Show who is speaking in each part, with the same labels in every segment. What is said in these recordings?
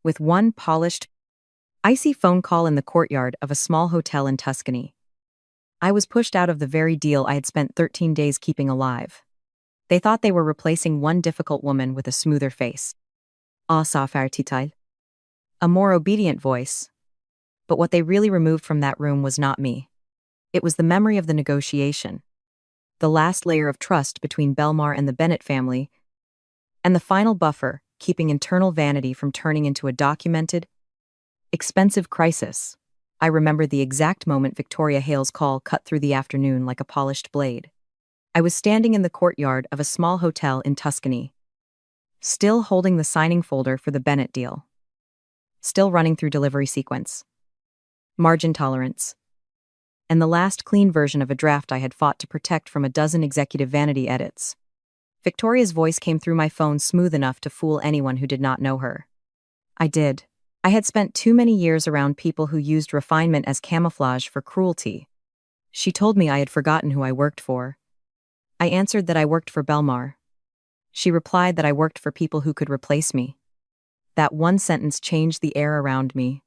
Speaker 1: with one polished, icy phone call in the courtyard of a small hotel in Tuscany. I was pushed out of the very deal I had spent 13 days keeping alive. They thought they were replacing one difficult woman with a smoother face. Backfired. A more obedient voice. But what they really removed from that room was not me. It was the memory of the negotiation. The last layer of trust between Belmar and the Bennett family, and the final buffer, keeping internal vanity from turning into a documented, expensive crisis. I remember the exact moment Victoria Hale's call cut through the afternoon like a polished blade. I was standing in the courtyard of a small hotel in Tuscany, still holding the signing folder for the Bennett deal. Still running through delivery sequence, margin tolerance, and the last clean version of a draft I had fought to protect from a dozen executive vanity edits. Victoria's voice came through my phone smooth enough to fool anyone who did not know her. I did. I had spent too many years around people who used refinement as camouflage for cruelty. She told me I had forgotten who I worked for. I answered that I worked for Belmar. She replied that I worked for people who could replace me. That one sentence changed the air around me.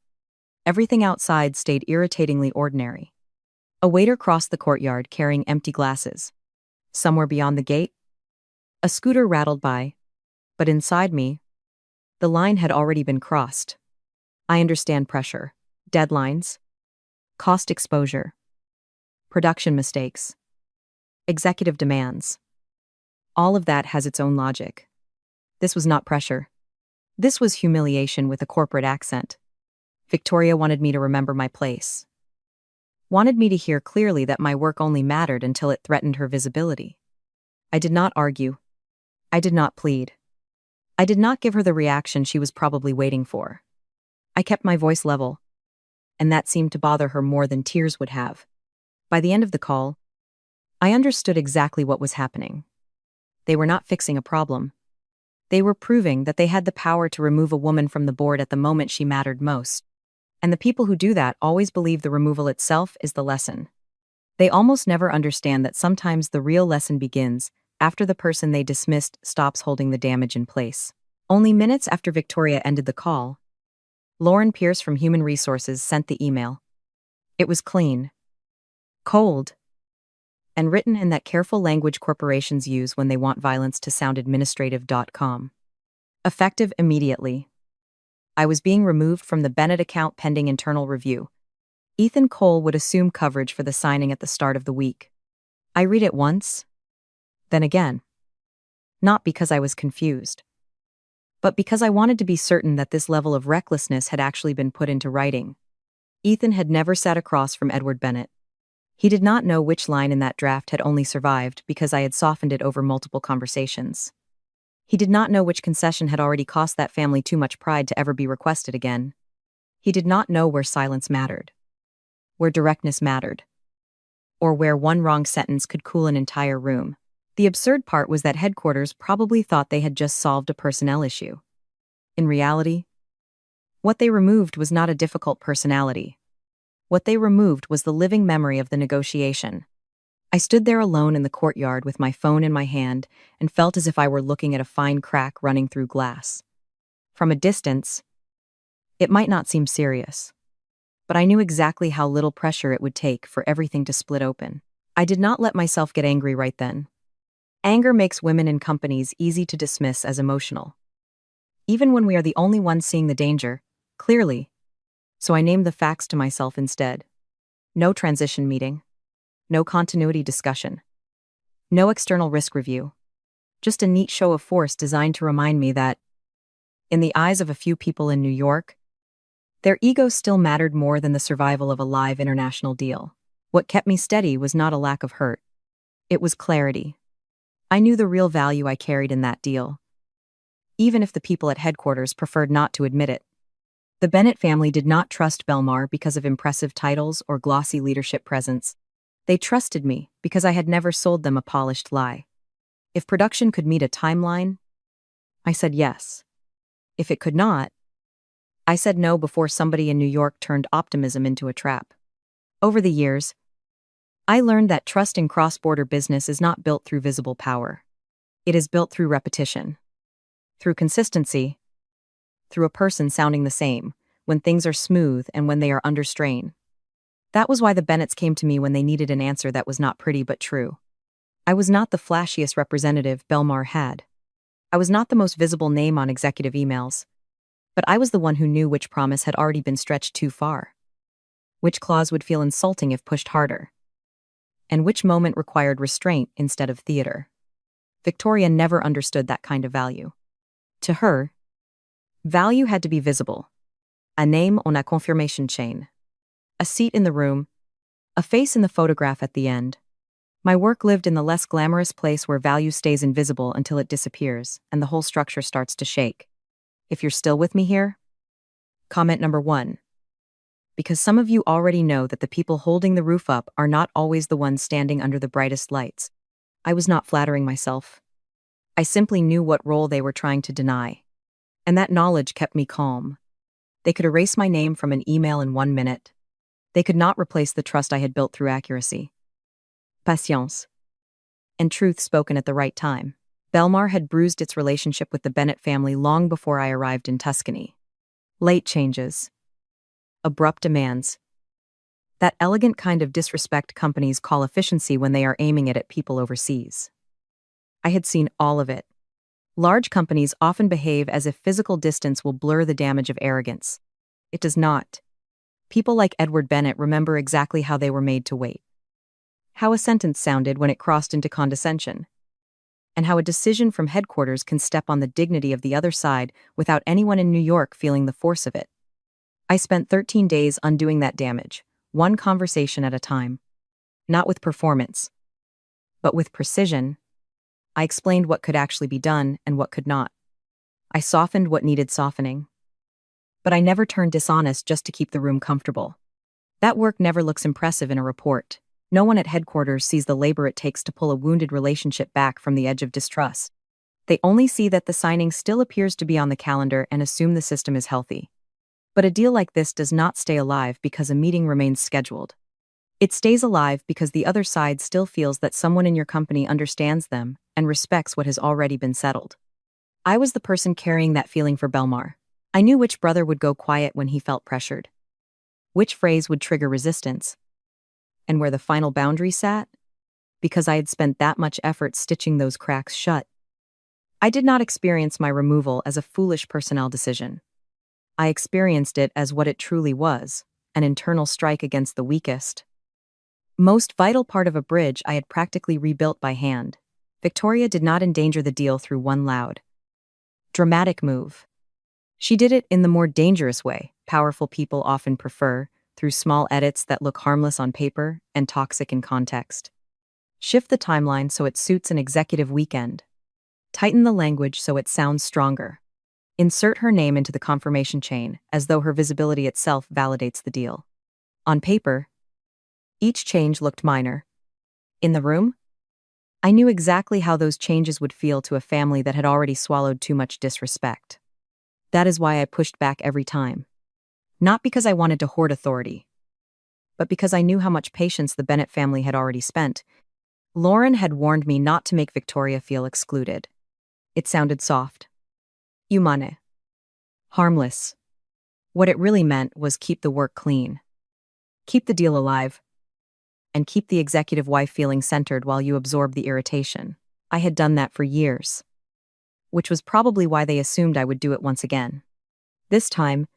Speaker 1: Everything outside stayed irritatingly ordinary. A waiter crossed the courtyard carrying empty glasses. Somewhere beyond the gate, a scooter rattled by. But inside me, the line had already been crossed. I understand pressure, deadlines, cost exposure, production mistakes, executive demands. All of that has its own logic. This was not pressure. This was humiliation with a corporate accent. Victoria wanted me to remember my place. Wanted me to hear clearly that my work only mattered until it threatened her visibility. I did not argue. I did not plead. I did not give her the reaction she was probably waiting for. I kept my voice level, and that seemed to bother her more than tears would have. By the end of the call, I understood exactly what was happening. They were not fixing a problem. They were proving that they had the power to remove a woman from the board at the moment she mattered most. And the people who do that always believe the removal itself is the lesson. They almost never understand that sometimes the real lesson begins after the person they dismissed stops holding the damage in place. Only minutes after Victoria ended the call, Lauren Pierce from Human Resources sent the email. It was clean, cold, and written in that careful language corporations use when they want violence to sound administrative.com. Effective immediately. I was being removed from the Bennett account pending internal review. Ethan Cole would assume coverage for the signing at the start of the week. I read it once, then again. Not because I was confused, but because I wanted to be certain that this level of recklessness had actually been put into writing. Ethan had never sat across from Edward Bennett. He did not know which line in that draft had only survived because I had softened it over multiple conversations. He did not know which concession had already cost that family too much pride to ever be requested again. He did not know where silence mattered, where directness mattered, or where one wrong sentence could cool an entire room. The absurd part was that headquarters probably thought they had just solved a personnel issue. In reality, what they removed was not a difficult personality. What they removed was the living memory of the negotiation. I stood there alone in the courtyard with my phone in my hand and felt as if I were looking at a fine crack running through glass. From a distance, it might not seem serious, but I knew exactly how little pressure it would take for everything to split open. I did not let myself get angry right then. Anger makes women in companies easy to dismiss as emotional, even when we are the only ones seeing the danger, clearly. So I named the facts to myself instead. No transition meeting. No continuity discussion. No external risk review. Just a neat show of force designed to remind me that, in the eyes of a few people in New York, their ego still mattered more than the survival of a live international deal. What kept me steady was not a lack of hurt. It was clarity. I knew the real value I carried in that deal, even if the people at headquarters preferred not to admit it. The Bennett family did not trust Belmar because of impressive titles or glossy leadership presence. They trusted me because I had never sold them a polished lie. If production could meet a timeline, I said yes. If it could not, I said no before somebody in New York turned optimism into a trap. Over the years, I learned that trust in cross-border business is not built through visible power. It is built through repetition, through consistency, through a person sounding the same, when things are smooth and when they are under strain. That was why the Bennetts came to me when they needed an answer that was not pretty but true. I was not the flashiest representative Belmar had. I was not the most visible name on executive emails. But I was the one who knew which promise had already been stretched too far, which clause would feel insulting if pushed harder, and which moment required restraint instead of theater. Victoria never understood that kind of value. To her, value had to be visible. A name on a confirmation chain. A seat in the room. A face in the photograph at the end. My work lived in the less glamorous place where value stays invisible until it disappears and the whole structure starts to shake. If you're still with me here? Comment number 1. Because some of you already know that the people holding the roof up are not always the ones standing under the brightest lights. I was not flattering myself. I simply knew what role they were trying to deny. And that knowledge kept me calm. They could erase my name from an email in 1 minute. They could not replace the trust I had built through accuracy. Patience. And truth spoken at the right time. Belmar had bruised its relationship with the Bennett family long before I arrived in Tuscany. Late changes. Abrupt demands. That elegant kind of disrespect companies call efficiency when they are aiming it at people overseas. I had seen all of it. Large companies often behave as if physical distance will blur the damage of arrogance. It does not. People like Edward Bennett remember exactly how they were made to wait. How a sentence sounded when it crossed into condescension. And how a decision from headquarters can step on the dignity of the other side without anyone in New York feeling the force of it. I spent 13 days undoing that damage, one conversation at a time. Not with performance, but with precision. I explained what could actually be done and what could not. I softened what needed softening. But I never turned dishonest just to keep the room comfortable. That work never looks impressive in a report. No one at headquarters sees the labor it takes to pull a wounded relationship back from the edge of distrust. They only see that the signing still appears to be on the calendar and assume the system is healthy. But a deal like this does not stay alive because a meeting remains scheduled. It stays alive because the other side still feels that someone in your company understands them and respects what has already been settled. I was the person carrying that feeling for Belmar. I knew which brother would go quiet when he felt pressured, which phrase would trigger resistance, and where the final boundary sat, because I had spent that much effort stitching those cracks shut. I did not experience my removal as a foolish personnel decision. I experienced it as what it truly was, an internal strike against the weakest. Most vital part of a bridge I had practically rebuilt by hand. Victoria did not endanger the deal through one loud, dramatic move. She did it in the more dangerous way powerful people often prefer, through small edits that look harmless on paper and toxic in context. Shift the timeline so it suits an executive weekend. Tighten the language so it sounds stronger. Insert her name into the confirmation chain, as though her visibility itself validates the deal. On paper, each change looked minor. In the room, I knew exactly how those changes would feel to a family that had already swallowed too much disrespect. That is why I pushed back every time. Not because I wanted to hoard authority, but because I knew how much patience the Bennett family had already spent. Lauren had warned me not to make Victoria feel excluded. It sounded soft. Humane. Harmless. What it really meant was keep the work clean. Keep the deal alive. And keep the executive wife feeling centered while you absorb the irritation. I had done that for years. Which was probably why they assumed I would do it once again. This time,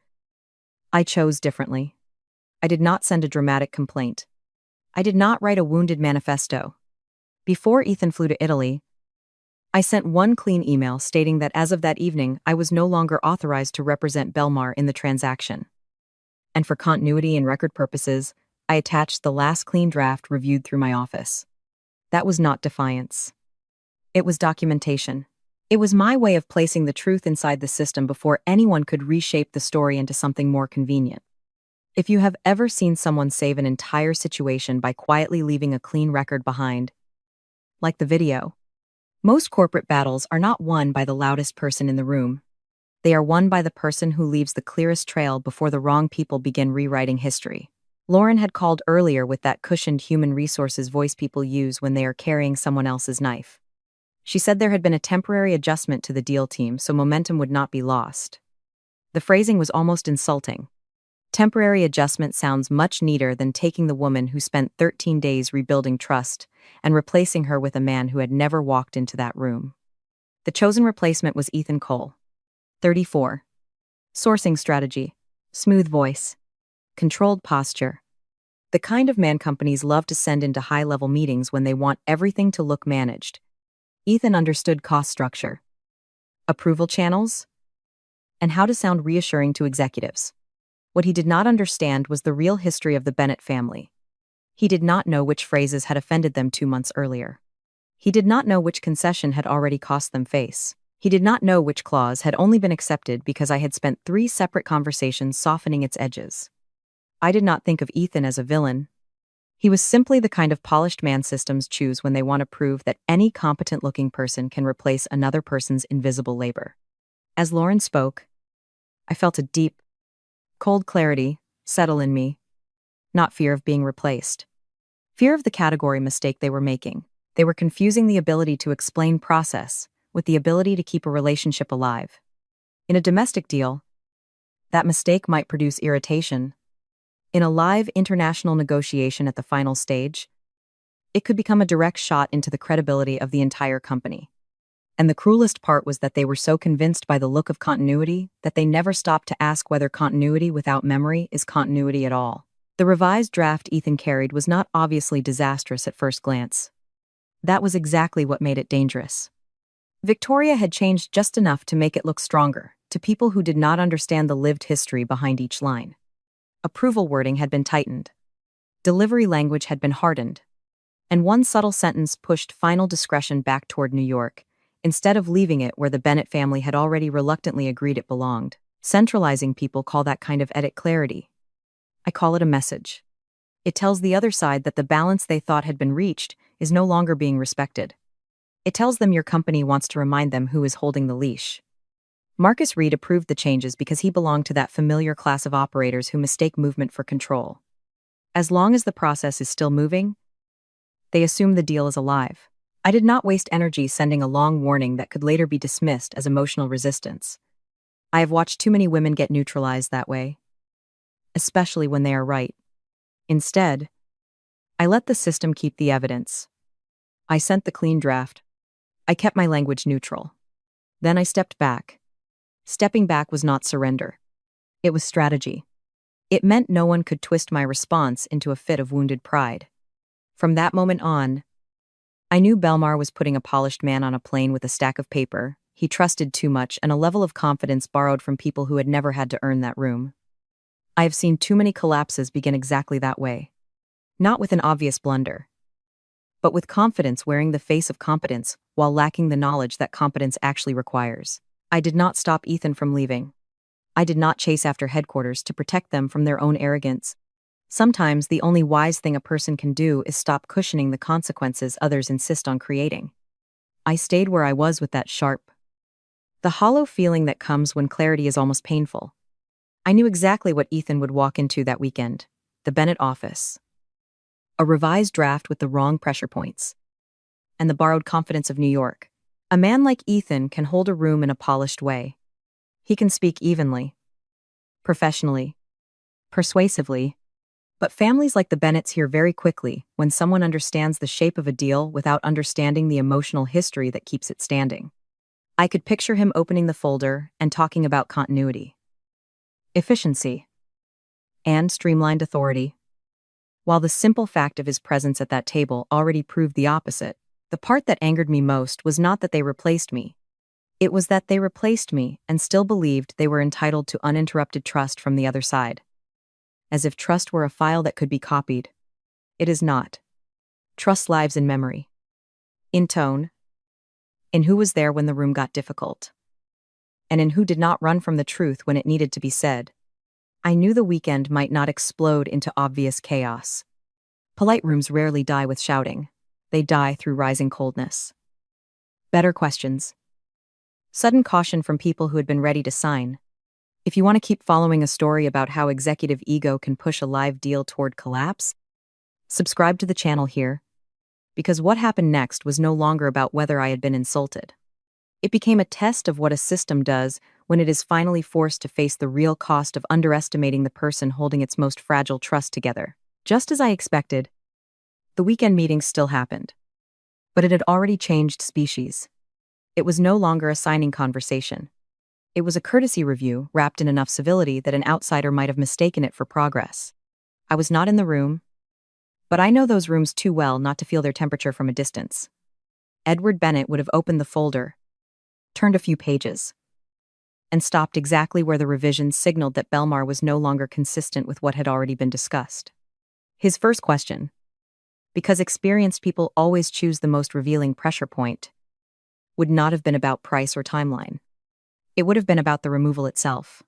Speaker 1: I chose differently. I did not send a dramatic complaint. I did not write a wounded manifesto. Before Ethan flew to Italy, I sent one clean email stating that as of that evening, I was no longer authorized to represent Belmar in the transaction. And for continuity and record purposes, I attached the last clean draft reviewed through my office. That was not defiance. It was documentation. It was my way of placing the truth inside the system before anyone could reshape the story into something more convenient. If you have ever seen someone save an entire situation by quietly leaving a clean record behind, like the video, most corporate battles are not won by the loudest person in the room. They are won by the person who leaves the clearest trail before the wrong people begin rewriting history. Lauren had called earlier with that cushioned human resources voice people use when they are carrying someone else's knife. She said there had been a temporary adjustment to the deal team so momentum would not be lost. The phrasing was almost insulting. Temporary adjustment sounds much neater than taking the woman who spent 13 days rebuilding trust and replacing her with a man who had never walked into that room. The chosen replacement was Ethan Cole, 34. Sourcing strategy: smooth voice, controlled posture. The kind of man companies love to send into high-level meetings when they want everything to look managed. Ethan understood cost structure, approval channels, and how to sound reassuring to executives. What he did not understand was the real history of the Bennett family. He did not know which phrases had offended them 2 months earlier. He did not know which concession had already cost them face. He did not know which clause had only been accepted because I had spent 3 separate conversations softening its edges. I did not think of Ethan as a villain. He was simply the kind of polished man systems choose when they want to prove that any competent-looking person can replace another person's invisible labor. As Lauren spoke, I felt a deep, cold clarity settle in me, not fear of being replaced. Fear of the category mistake they were making. They were confusing the ability to explain process with the ability to keep a relationship alive. In a domestic deal, that mistake might produce irritation. In a live international negotiation at the final stage, it could become a direct shot into the credibility of the entire company. And the cruelest part was that they were so convinced by the look of continuity that they never stopped to ask whether continuity without memory is continuity at all. The revised draft Ethan carried was not obviously disastrous at first glance. That was exactly what made it dangerous. Victoria had changed just enough to make it look stronger, to people who did not understand the lived history behind each line. Approval wording had been tightened. Delivery language had been hardened. And one subtle sentence pushed final discretion back toward New York, instead of leaving it where the Bennett family had already reluctantly agreed it belonged. Centralizing people call that kind of edit clarity. I call it a message. It tells the other side that the balance they thought had been reached is no longer being respected. It tells them your company wants to remind them who is holding the leash. Marcus Reed approved the changes because he belonged to that familiar class of operators who mistake movement for control. As long as the process is still moving, they assume the deal is alive. I did not waste energy sending a long warning that could later be dismissed as emotional resistance. I have watched too many women get neutralized that way, especially when they are right. Instead, I let the system keep the evidence. I sent the clean draft. I kept my language neutral. Then I stepped back. Stepping back was not surrender. It was strategy. It meant no one could twist my response into a fit of wounded pride. From that moment on, I knew Belmar was putting a polished man on a plane with a stack of paper. He trusted too much and a level of confidence borrowed from people who had never had to earn that room. I have seen too many collapses begin exactly that way. Not with an obvious blunder, but with confidence wearing the face of competence while lacking the knowledge that competence actually requires. I did not stop Ethan from leaving. I did not chase after headquarters to protect them from their own arrogance. Sometimes the only wise thing a person can do is stop cushioning the consequences others insist on creating. I stayed where I was with that sharp, the hollow feeling that comes when clarity is almost painful. I knew exactly what Ethan would walk into that weekend: the Bennett office. A revised draft with the wrong pressure points. And the borrowed confidence of New York. A man like Ethan can hold a room in a polished way. He can speak evenly, professionally, persuasively. But families like the Bennetts hear very quickly when someone understands the shape of a deal without understanding the emotional history that keeps it standing. I could picture him opening the folder and talking about continuity, efficiency, and streamlined authority. While the simple fact of his presence at that table already proved the opposite, the part that angered me most was not that they replaced me. It was that they replaced me and still believed they were entitled to uninterrupted trust from the other side. As if trust were a file that could be copied. It is not. Trust lives in memory, in tone, in who was there when the room got difficult, and in who did not run from the truth when it needed to be said. I knew the weekend might not explode into obvious chaos. Polite rooms rarely die with shouting. They die through rising coldness. Better questions. Sudden caution from people who had been ready to sign. If you want to keep following a story about how executive ego can push a live deal toward collapse, subscribe to the channel here. Because what happened next was no longer about whether I had been insulted. It became a test of what a system does when it is finally forced to face the real cost of underestimating the person holding its most fragile trust together. Just as I expected, the weekend meeting still happened. But it had already changed species. It was no longer a signing conversation. It was a courtesy review wrapped in enough civility that an outsider might have mistaken it for progress. I was not in the room, but I know those rooms too well not to feel their temperature from a distance. Edward Bennett would have opened the folder, turned a few pages, and stopped exactly where the revisions signaled that Belmar was no longer consistent with what had already been discussed. His first question, because experienced people always choose the most revealing pressure point, would not have been about price or timeline. It would have been about the removal itself.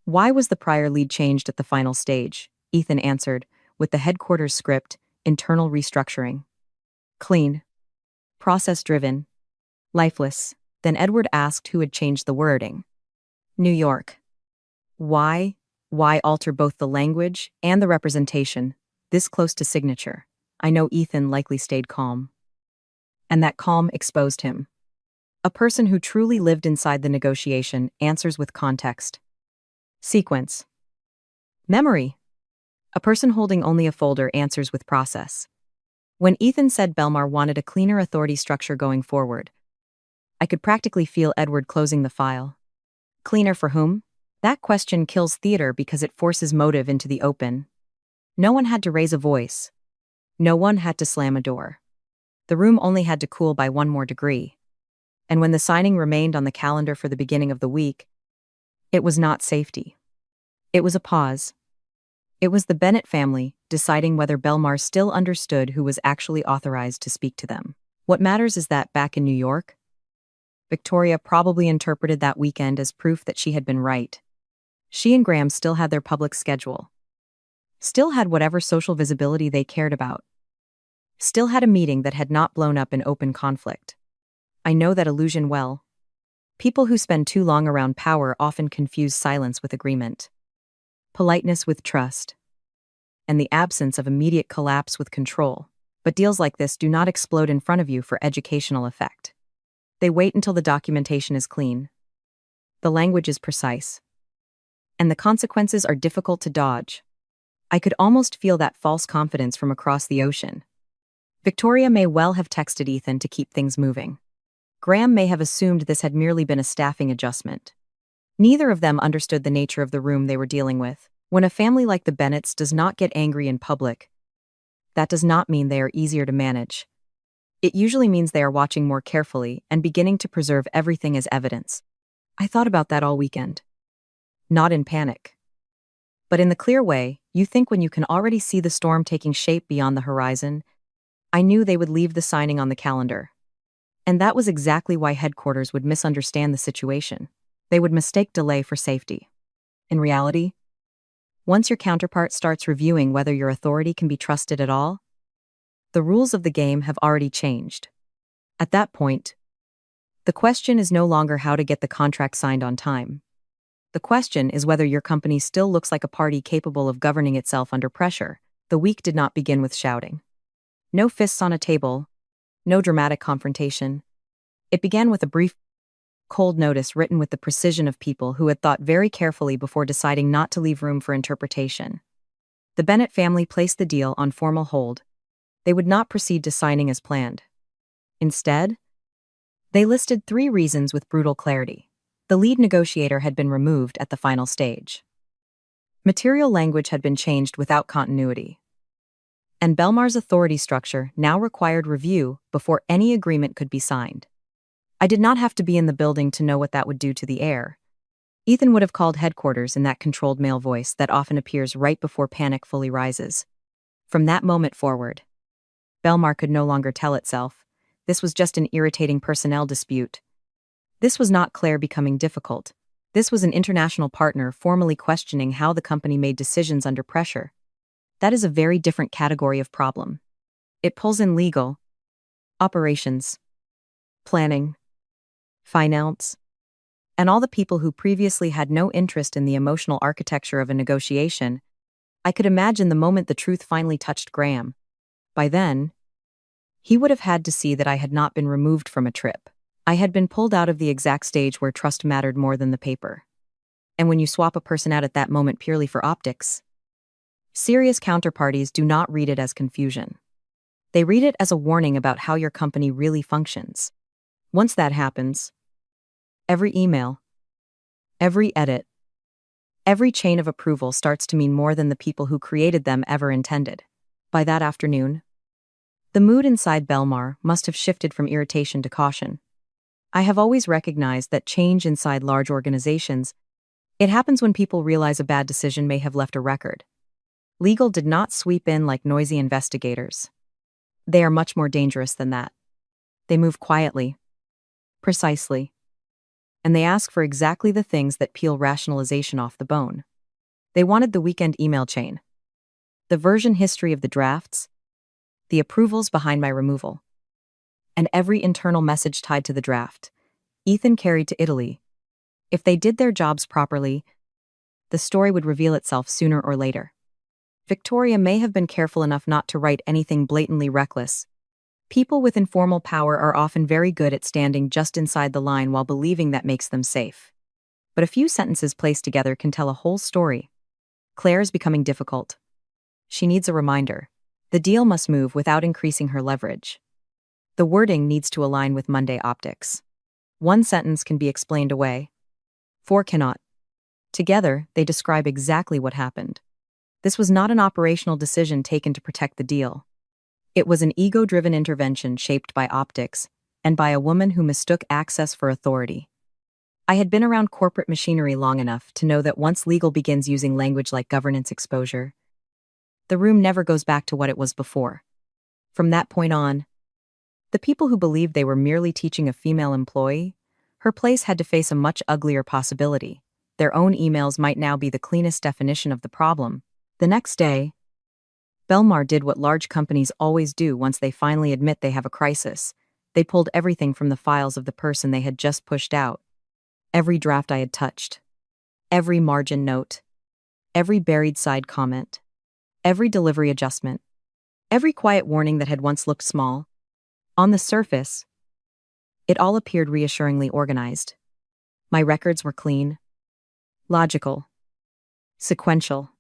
Speaker 1: Why was the prior lead changed at the final stage? Ethan answered, with the headquarters script, internal restructuring. Clean. Process-driven. Lifeless. Then Edward asked who had changed the wording. New York. Why? Why alter both the language and the representation, this close to signature? I know Ethan likely stayed calm. And that calm exposed him. A person who truly lived inside the negotiation answers with context. Sequence. Memory. A person holding only a folder answers with process. When Ethan said Belmar wanted a cleaner authority structure going forward, I could practically feel Edward closing the file. Cleaner for whom? That question kills theater because it forces motive into the open. No one had to raise a voice. No one had to slam a door. The room only had to cool by 1 more degree. And when the signing remained on the calendar for the beginning of the week, it was not safety. It was a pause. It was the Bennett family deciding whether Belmar still understood who was actually authorized to speak to them. What matters is that back in New York, Victoria probably interpreted that weekend as proof that she had been right. She and Graham still had their public schedule. Still had whatever social visibility they cared about. Still had a meeting that had not blown up in open conflict. I know that illusion well. People who spend too long around power often confuse silence with agreement, politeness with trust, and the absence of immediate collapse with control. But deals like this do not explode in front of you for educational effect. They wait until the documentation is clean, the language is precise, and the consequences are difficult to dodge. I could almost feel that false confidence from across the ocean. Victoria may well have texted Ethan to keep things moving. Graham may have assumed this had merely been a staffing adjustment. Neither of them understood the nature of the room they were dealing with. When a family like the Bennetts does not get angry in public, that does not mean they are easier to manage. It usually means they are watching more carefully and beginning to preserve everything as evidence. I thought about that all weekend. Not in panic, but in the clear way you think when you can already see the storm taking shape beyond the horizon. I knew they would leave the signing on the calendar. And that was exactly why headquarters would misunderstand the situation. They would mistake delay for safety. In reality, once your counterpart starts reviewing whether your authority can be trusted at all, the rules of the game have already changed. At that point, the question is no longer how to get the contract signed on time. The question is whether your company still looks like a party capable of governing itself under pressure. The week did not begin with shouting. No fists on a table, no dramatic confrontation. It began with a brief, cold notice written with the precision of people who had thought very carefully before deciding not to leave room for interpretation. The Bennett family placed the deal on formal hold. They would not proceed to signing as planned. Instead, they listed 3 reasons with brutal clarity. The lead negotiator had been removed at the final stage. Material language had been changed without continuity. And Belmar's authority structure now required review before any agreement could be signed. I did not have to be in the building to know what that would do to the air. Ethan would have called headquarters in that controlled male voice that often appears right before panic fully rises. From that moment forward, Belmar could no longer tell itself, this was just an irritating personnel dispute. This was not Claire becoming difficult. This was an international partner formally questioning how the company made decisions under pressure. That is a very different category of problem. It pulls in legal, operations, planning, finance, and all the people who previously had no interest in the emotional architecture of a negotiation. I could imagine the moment the truth finally touched Graham. By then, he would have had to see that I had not been removed from a trip. I had been pulled out of the exact stage where trust mattered more than the paper. And when you swap a person out at that moment purely for optics, serious counterparties do not read it as confusion. They read it as a warning about how your company really functions. Once that happens, every email, every edit, every chain of approval starts to mean more than the people who created them ever intended. By that afternoon, the mood inside Belmar must have shifted from irritation to caution. I have always recognized that change inside large organizations, it happens when people realize a bad decision may have left a record. Legal did not sweep in like noisy investigators. They are much more dangerous than that. They move quietly, precisely, and they ask for exactly the things that peel rationalization off the bone. They wanted the weekend email chain, the version history of the drafts, the approvals behind my removal, and every internal message tied to the draft. Ethan carried to Italy. If they did their jobs properly, the story would reveal itself sooner or later. Victoria may have been careful enough not to write anything blatantly reckless. People with informal power are often very good at standing just inside the line while believing that makes them safe. But a few sentences placed together can tell a whole story. Claire's becoming difficult. She needs a reminder. The deal must move without increasing her leverage. The wording needs to align with Monday optics. One sentence can be explained away. 4 cannot. Together, they describe exactly what happened. This was not an operational decision taken to protect the deal. It was an ego-driven intervention shaped by optics, and by a woman who mistook access for authority. I had been around corporate machinery long enough to know that once legal begins using language like governance exposure, the room never goes back to what it was before. From that point on, the people who believed they were merely teaching a female employee, her place had to face a much uglier possibility. Their own emails might now be the cleanest definition of the problem. The next day, Belmar did what large companies always do once they finally admit they have a crisis. They pulled everything from the files of the person they had just pushed out. Every draft I had touched. Every margin note. Every buried side comment. Every delivery adjustment. Every quiet warning that had once looked small. On the surface, it all appeared reassuringly organized. My records were clean, logical, sequential.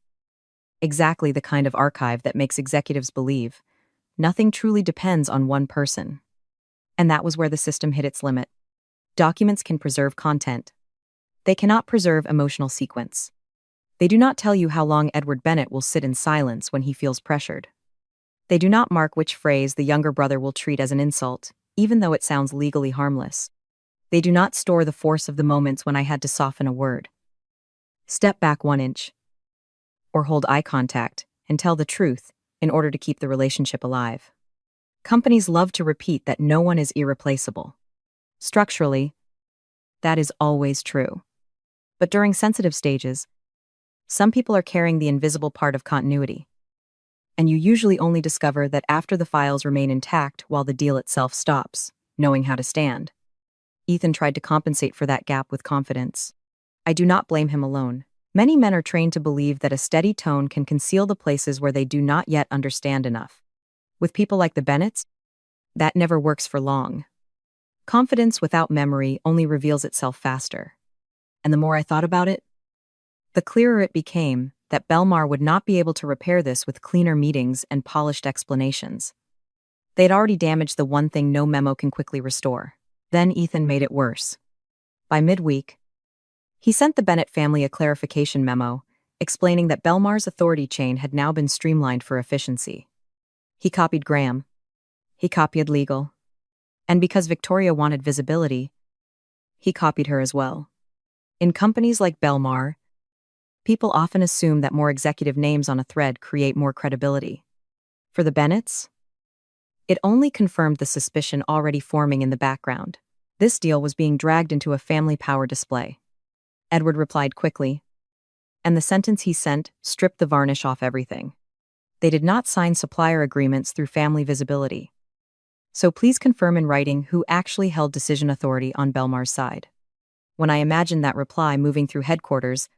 Speaker 1: Exactly the kind of archive that makes executives believe nothing truly depends on one person. And that was where the system hit its limit. Documents can preserve content. They cannot preserve emotional sequence. They do not tell you how long Edward Bennett will sit in silence when he feels pressured. They do not mark which phrase the younger brother will treat as an insult, even though it sounds legally harmless. They do not store the force of the moments when I had to soften a word, step back 1 inch, or hold eye contact and tell the truth in order to keep the relationship alive. Companies love to repeat that no one is irreplaceable. Structurally, that is always true. But during sensitive stages, some people are carrying the invisible part of continuity. And you usually only discover that after the files remain intact while the deal itself stops, knowing how to stand. Ethan tried to compensate for that gap with confidence. I do not blame him alone. Many men are trained to believe that a steady tone can conceal the places where they do not yet understand enough. With people like the Bennetts, that never works for long. Confidence without memory only reveals itself faster. And the more I thought about it, the clearer it became that Belmar would not be able to repair this with cleaner meetings and polished explanations. They had already damaged the one thing no memo can quickly restore. Then Ethan made it worse. By midweek, he sent the Bennett family a clarification memo, explaining that Belmar's authority chain had now been streamlined for efficiency. He copied Graham. He copied legal. And because Victoria wanted visibility, he copied her as well. In companies like Belmar, people often assume that more executive names on a thread create more credibility. For the Bennetts, it only confirmed the suspicion already forming in the background. This deal was being dragged into a family power display. Edward replied quickly, and the sentence he sent stripped the varnish off everything. They did not sign supplier agreements through family visibility. So please confirm in writing who actually held decision authority on Belmar's side. When I imagined that reply moving through headquarters,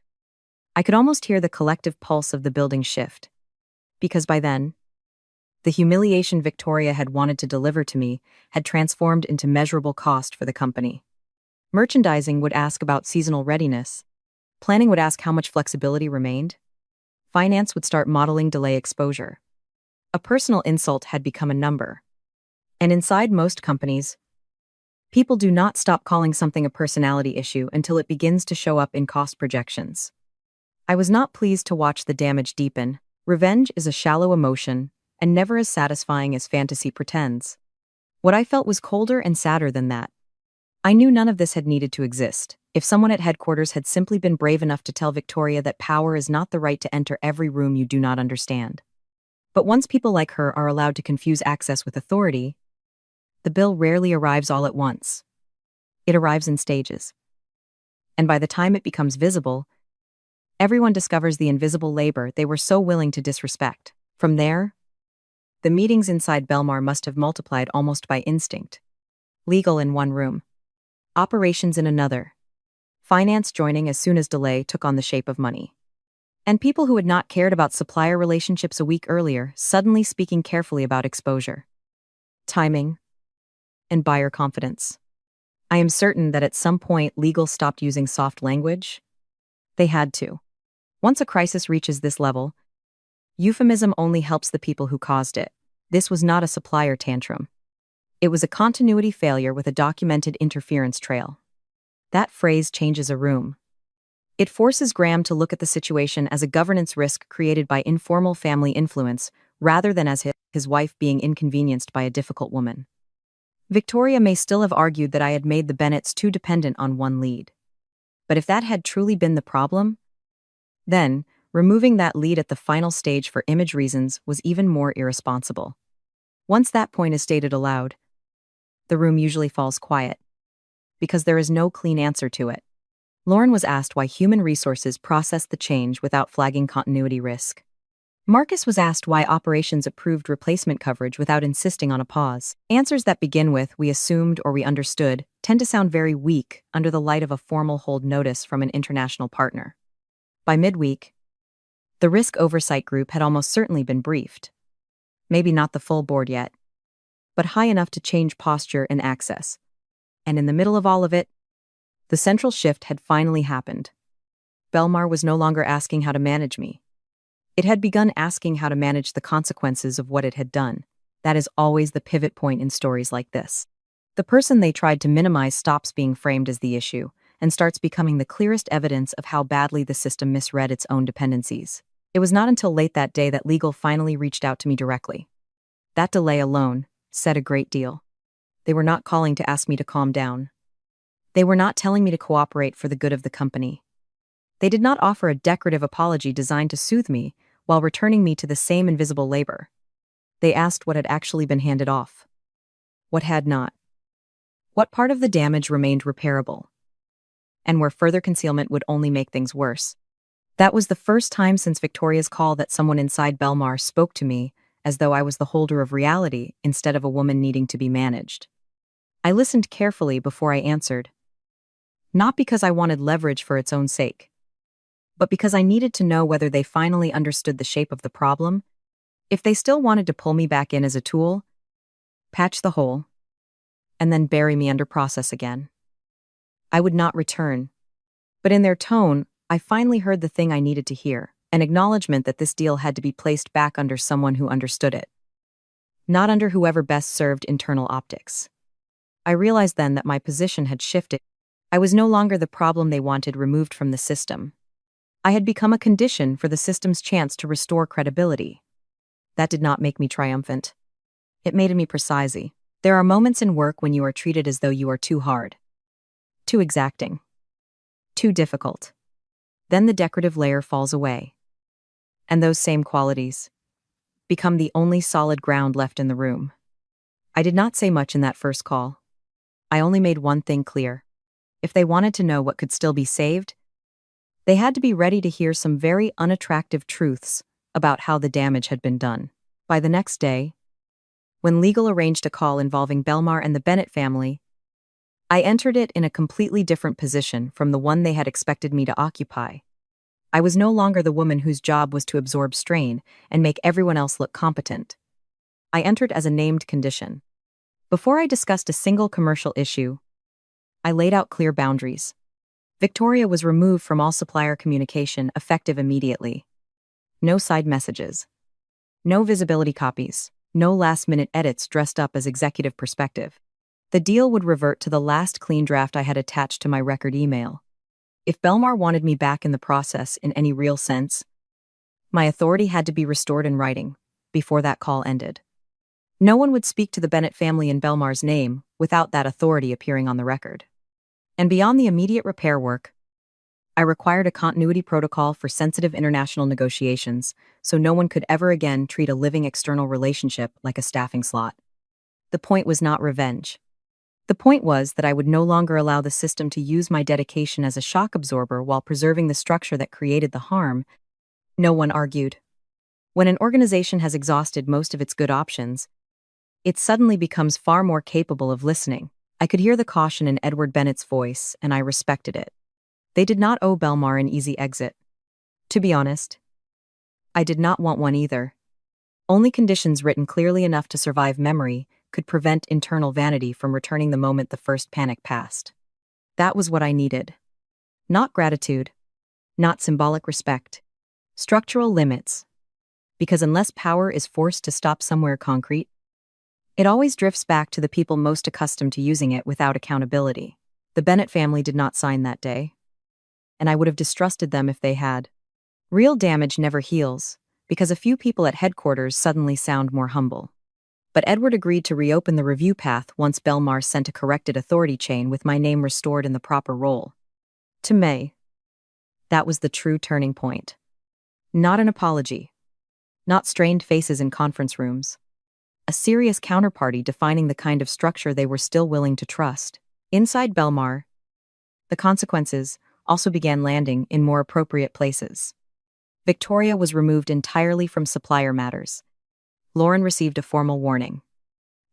Speaker 1: I could almost hear the collective pulse of the building shift. Because by then, The humiliation Victoria had wanted to deliver to me had transformed into measurable cost for the company. Merchandising would ask about seasonal readiness. Planning would ask how much flexibility remained. Finance would start modeling delay exposure. A personal insult had become a number. And inside most companies, people do not stop calling something a personality issue until it begins to show up in cost projections. I was not pleased to watch the damage deepen. Revenge is a shallow emotion and never as satisfying as fantasy pretends. What I felt was colder and sadder than that. I knew none of this had needed to exist. If someone at headquarters had simply been brave enough to tell Victoria that power is not the right to enter every room you do not understand. But once people like her are allowed to confuse access with authority, the bill rarely arrives all at once. It arrives in stages. And by the time it becomes visible, everyone discovers the invisible labor they were so willing to disrespect. From there, the meetings inside Belmar must have multiplied almost by instinct. Legal in one room. Operations in another. Finance joining as soon as delay took on the shape of money. And people who had not cared about supplier relationships a week earlier suddenly speaking carefully about exposure, timing, and buyer confidence. I am certain that at some point legal stopped using soft language. They had to. Once a crisis reaches this level, euphemism only helps the people who caused it. This was not a supplier tantrum. It was a continuity failure with a documented interference trail. That phrase changes a room. It forces Graham to look at the situation as a governance risk created by informal family influence, rather than as his wife being inconvenienced by a difficult woman. Victoria may still have argued that I had made the Bennetts too dependent on one lead. But if that had truly been the problem, then removing that lead at the final stage for image reasons was even more irresponsible. Once that point is stated aloud, the room usually falls quiet, because there is no clean answer to it. Lauren was asked why human resources processed the change without flagging continuity risk. Marcus was asked why operations approved replacement coverage without insisting on a pause. Answers that begin with "we assumed" or "we understood" tend to sound very weak under the light of a formal hold notice from an international partner. By midweek, the risk oversight group had almost certainly been briefed. Maybe not the full board yet, but high enough to change posture and access. And in the middle of all of it, the central shift had finally happened. Belmar was no longer asking how to manage me. It had begun asking how to manage the consequences of what it had done. That is always the pivot point in stories like this. The person they tried to minimize stops being framed as the issue and starts becoming the clearest evidence of how badly the system misread its own dependencies. It was not until late that day that legal finally reached out to me directly. That delay alone said a great deal. They were not calling to ask me to calm down. They were not telling me to cooperate for the good of the company. They did not offer a decorative apology designed to soothe me while returning me to the same invisible labor. They asked what had actually been handed off. What had not. What part of the damage remained repairable. And where further concealment would only make things worse. That was the first time since Victoria's call that someone inside Belmar spoke to me as though I was the holder of reality instead of a woman needing to be managed. I listened carefully before I answered. Not because I wanted leverage for its own sake, but because I needed to know whether they finally understood the shape of the problem. If they still wanted to pull me back in as a tool, patch the hole, and then bury me under process again, I would not return. But in their tone, I finally heard the thing I needed to hear, an acknowledgement that this deal had to be placed back under someone who understood it, not under whoever best served internal optics. I realized then that my position had shifted. I was no longer the problem they wanted removed from the system. I had become a condition for the system's chance to restore credibility. That did not make me triumphant. It made me precise. There are moments in work when you are treated as though you are too hard, too exacting, too difficult. Then the decorative layer falls away. And those same qualities become the only solid ground left in the room. I did not say much in that first call. I only made one thing clear. If they wanted to know what could still be saved, they had to be ready to hear some very unattractive truths about how the damage had been done. By the next day, when legal arranged a call involving Belmar and the Bennett family, I entered it in a completely different position from the one they had expected me to occupy. I was no longer the woman whose job was to absorb strain and make everyone else look competent. I entered as a named condition. Before I discussed a single commercial issue, I laid out clear boundaries. Victoria was removed from all supplier communication effective immediately. No side messages. No visibility copies. No last-minute edits dressed up as executive perspective. The deal would revert to the last clean draft I had attached to my record email. If Belmar wanted me back in the process in any real sense, my authority had to be restored in writing before that call ended. No one would speak to the Bennett family in Belmar's name without that authority appearing on the record. And beyond the immediate repair work, I required a continuity protocol for sensitive international negotiations, so no one could ever again treat a living external relationship like a staffing slot. The point was not revenge. The point was that I would no longer allow the system to use my dedication as a shock absorber while preserving the structure that created the harm. No one argued. When an organization has exhausted most of its good options, it suddenly becomes far more capable of listening. I could hear the caution in Edward Bennett's voice, and I respected it. They did not owe Belmar an easy exit. To be honest, I did not want one either. Only conditions written clearly enough to survive memory could prevent internal vanity from returning the moment the first panic passed. That was what I needed. Not gratitude. Not symbolic respect. Structural limits. Because unless power is forced to stop somewhere concrete, it always drifts back to the people most accustomed to using it without accountability. The Bennett family did not sign that day, and I would have distrusted them if they had. Real damage never heals, because a few people at headquarters suddenly sound more humble. But Edward agreed to reopen the review path once Belmar sent a corrected authority chain with my name restored in the proper role. To May. That was the true turning point. Not an apology. Not strained faces in conference rooms. A serious counterparty defining the kind of structure they were still willing to trust. Inside Belmar, the consequences also began landing in more appropriate places. Victoria was removed entirely from supplier matters. Lauren received a formal warning.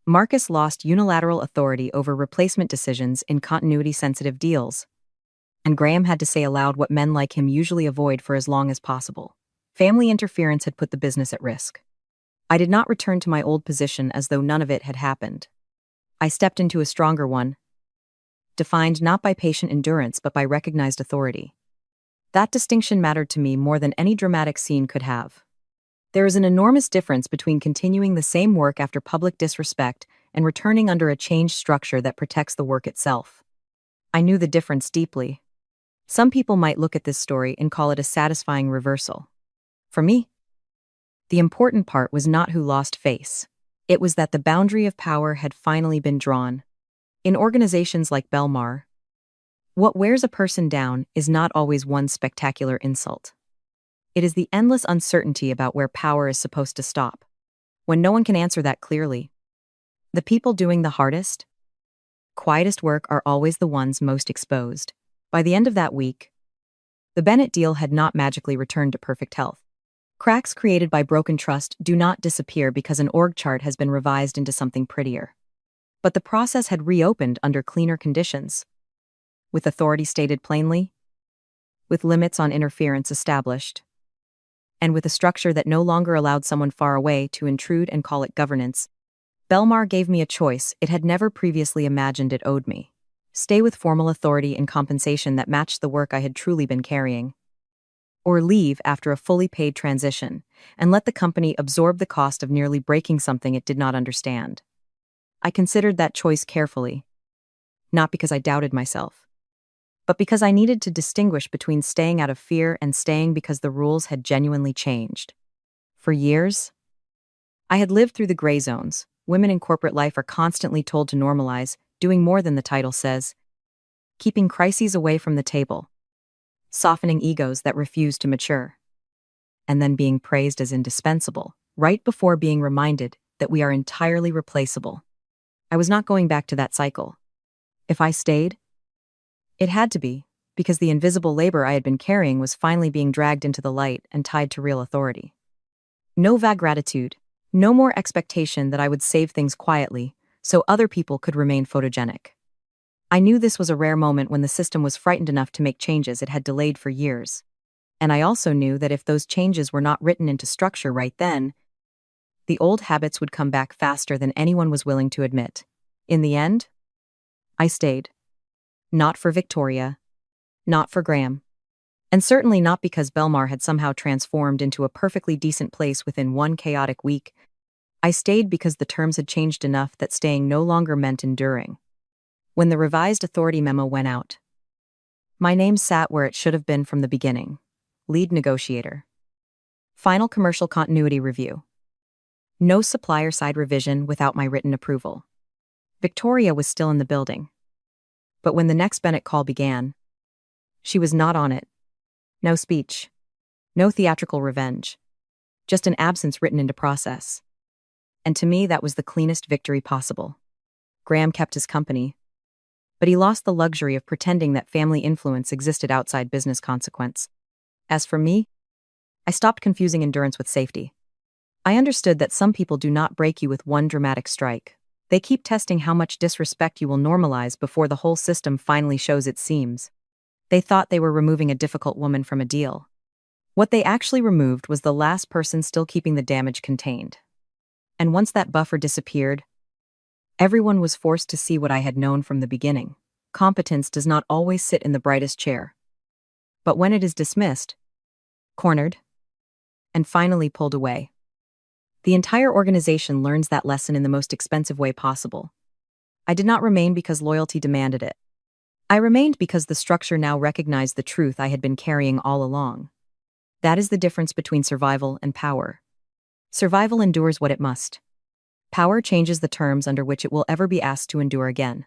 Speaker 1: Marcus lost unilateral authority over replacement decisions in continuity-sensitive deals. And Graham had to say aloud what men like him usually avoid for as long as possible. Family interference had put the business at risk. I did not return to my old position as though none of it had happened. I stepped into a stronger one, defined not by patient endurance but by recognized authority. That distinction mattered to me more than any dramatic scene could have. There is an enormous difference between continuing the same work after public disrespect and returning under a changed structure that protects the work itself. I knew the difference deeply. Some people might look at this story and call it a satisfying reversal. For me, the important part was not who lost face. It was that the boundary of power had finally been drawn. In organizations like Belmar, what wears a person down is not always one spectacular insult. It is the endless uncertainty about where power is supposed to stop. When no one can answer that clearly, the people doing the hardest, quietest work are always the ones most exposed. By the end of that week, the Bennett deal had not magically returned to perfect health. Cracks created by broken trust do not disappear because an org chart has been revised into something prettier. But the process had reopened under cleaner conditions. With authority stated plainly, with limits on interference established, and with a structure that no longer allowed someone far away to intrude and call it governance. Belmar gave me a choice it had never previously imagined it owed me. Stay with formal authority and compensation that matched the work I had truly been carrying. Or leave after a fully paid transition, and let the company absorb the cost of nearly breaking something it did not understand. I considered that choice carefully, not because I doubted myself, but because I needed to distinguish between staying out of fear and staying because the rules had genuinely changed. For years, I had lived through the gray zones. Women in corporate life are constantly told to normalize, doing more than the title says, keeping crises away from the table, softening egos that refuse to mature, and then being praised as indispensable, right before being reminded that we are entirely replaceable. I was not going back to that cycle. If I stayed, it had to be, because the invisible labor I had been carrying was finally being dragged into the light and tied to real authority. No vague gratitude, no more expectation that I would save things quietly, so other people could remain photogenic. I knew this was a rare moment when the system was frightened enough to make changes it had delayed for years. And I also knew that if those changes were not written into structure right then, The old habits would come back faster than anyone was willing to admit. In the end, I stayed. Not for Victoria, not for Graham, and certainly not because Belmar had somehow transformed into a perfectly decent place within one chaotic week. I stayed because the terms had changed enough that staying no longer meant enduring. When the revised authority memo went out, my name sat where it should have been from the beginning: lead negotiator. Final commercial continuity review. No supplier side revision without my written approval. Victoria was still in the building. But when the next Bennett call began, she was not on it. No speech. No theatrical revenge. Just an absence written into process. And to me, that was the cleanest victory possible. Graham kept his company, but he lost the luxury of pretending that family influence existed outside business consequence. As for me, I stopped confusing endurance with safety. I understood that some people do not break you with one dramatic strike. They keep testing how much disrespect you will normalize before the whole system finally shows its seams. They thought they were removing a difficult woman from a deal. What they actually removed was the last person still keeping the damage contained. And once that buffer disappeared, everyone was forced to see what I had known from the beginning. Competence does not always sit in the brightest chair. But when it is dismissed, cornered, and finally pulled away, the entire organization learns that lesson in the most expensive way possible. I did not remain because loyalty demanded it. I remained because the structure now recognized the truth I had been carrying all along. That is the difference between survival and power. Survival endures what it must. Power changes the terms under which it will ever be asked to endure again.